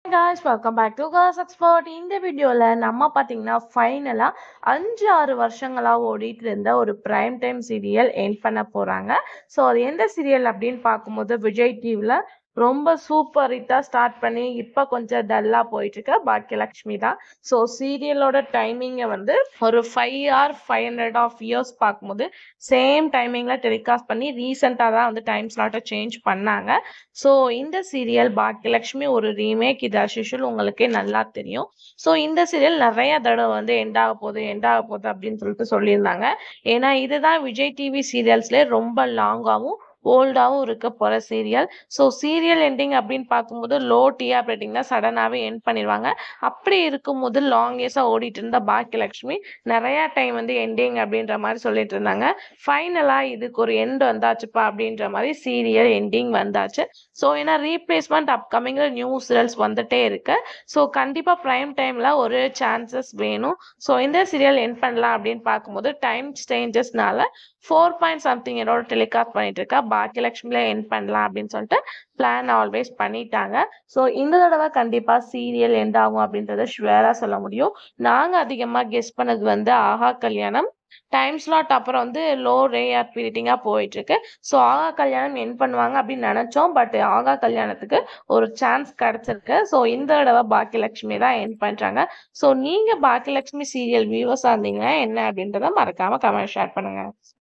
guys, welcome back to Girls Expert. இந்த வீடியோல நம்ம பாத்தீங்கன்னா ஃபைனலா 5-6 வருஷங்களா ஓடிட்டு இருந்த ஒரு பிரைம் டைம் சீரியல் எண்ட் பண்ண போறாங்க. ஸோ அது எந்த சீரியல் அப்படின்னு பார்க்கும்போது விஜய் டிவில ரொம்ப சூப்பர் ஹிட்டா ஸ்டார்ட் பண்ணி இப்ப கொஞ்சம் டல்லா போயிட்டு இருக்க பாக்கியலட்சுமி தான். ஸோ சீரியலோட டைமிங்கை வந்து ஒரு 5 or 5.5 years பார்க்கும்போது சேம் டைமிங்ல டெலிகாஸ்ட் பண்ணி ரீசெண்டாக தான் வந்து டைம் ஸ்லாட்டை சேஞ்ச் பண்ணாங்க. ஸோ இந்த சீரியல் பாக்கியலட்சுமி ஒரு ரீமேக், இது அஸ்யூஷுவல் உங்களுக்கே நல்லா தெரியும். ஸோ இந்த சீரியல் நிறைய தடவை வந்து எண்ட் ஆக போகுது அப்படின்னு சொல்லிட்டு சொல்லியிருந்தாங்க. ஏன்னா இதுதான் விஜய் டிவி சீரியல்ஸ்லேயே ரொம்ப லாங்காகவும் ஓல்டாகவும் இருக்க போகிற சீரியல். ஸோ சீரியல் எண்டிங் அப்படின்னு பார்க்கும்போது லோ டிஆர் ரேட்டிங் தான் சடனாகவே எண்ட் பண்ணிடுவாங்க. அப்படி இருக்கும்போது லாங் இயர்ஸாக ஓடிட்டு இருந்த பாக்கியலட்சுமி நிறையா டைம் வந்து எண்டிங் அப்படின்ற மாதிரி சொல்லிட்டு இருந்தாங்க. ஃபைனலாக இதுக்கு ஒரு எண்ட் வந்தாச்சுப்பா அப்படின்ற மாதிரி சீரியல் எண்டிங் வந்தாச்சு. ஸோ ஏன்னா ரீப்ளேஸ்மெண்ட் அப்கமிங்கில் நியூ சீரியல்ஸ் வந்துட்டே இருக்கு. ஸோ கண்டிப்பாக ப்ரைம் டைமில் ஒரு சான்சஸ் வேணும். ஸோ இந்த சீரியல் எண்ட் பண்ணலாம் அப்படின்னு பார்க்கும்போது டைம் சேஞ்சஸ்னால 4 என்னோட டெலிகாஸ்ட் பண்ணிட்டு இருக்கா. பாக்கியலட்சுமியில எண்ட் பண்ணலாம் அப்படின்னு சொல்லிட்டு பிளான் ஆல்வேஸ் பண்ணிட்டாங்க. ஸோ இந்த தடவை கண்டிப்பாக சீரியல் எண்ட் ஆகும் அப்படின்றத ஷுவராக சொல்ல முடியும். நாங்கள் அதிகமாக கெஸ் பண்ணது வந்து ஆஹா கல்யாணம் டைம் ஸ்லாட் அப்புறம் வந்து லோ ரேஆர் பீரியட்டிங்காக போயிட்டு இருக்கு. ஸோ ஆகா கல்யாணம் என் பண்ணுவாங்க அப்படின்னு நினைச்சோம். பட் ஆகா கல்யாணத்துக்கு ஒரு சான்ஸ் கிடைச்சிருக்கு. ஸோ இந்த தடவை பாக்கியலட்சுமி தான் என் பண்றாங்க. ஸோ நீங்க பாக்கியலட்சுமி சீரியல் வியூவர்ஸா இருந்தீங்கன்னா என்ன அப்படின்றத மறக்காம கமெண்ட் ஷேர் பண்ணுங்க.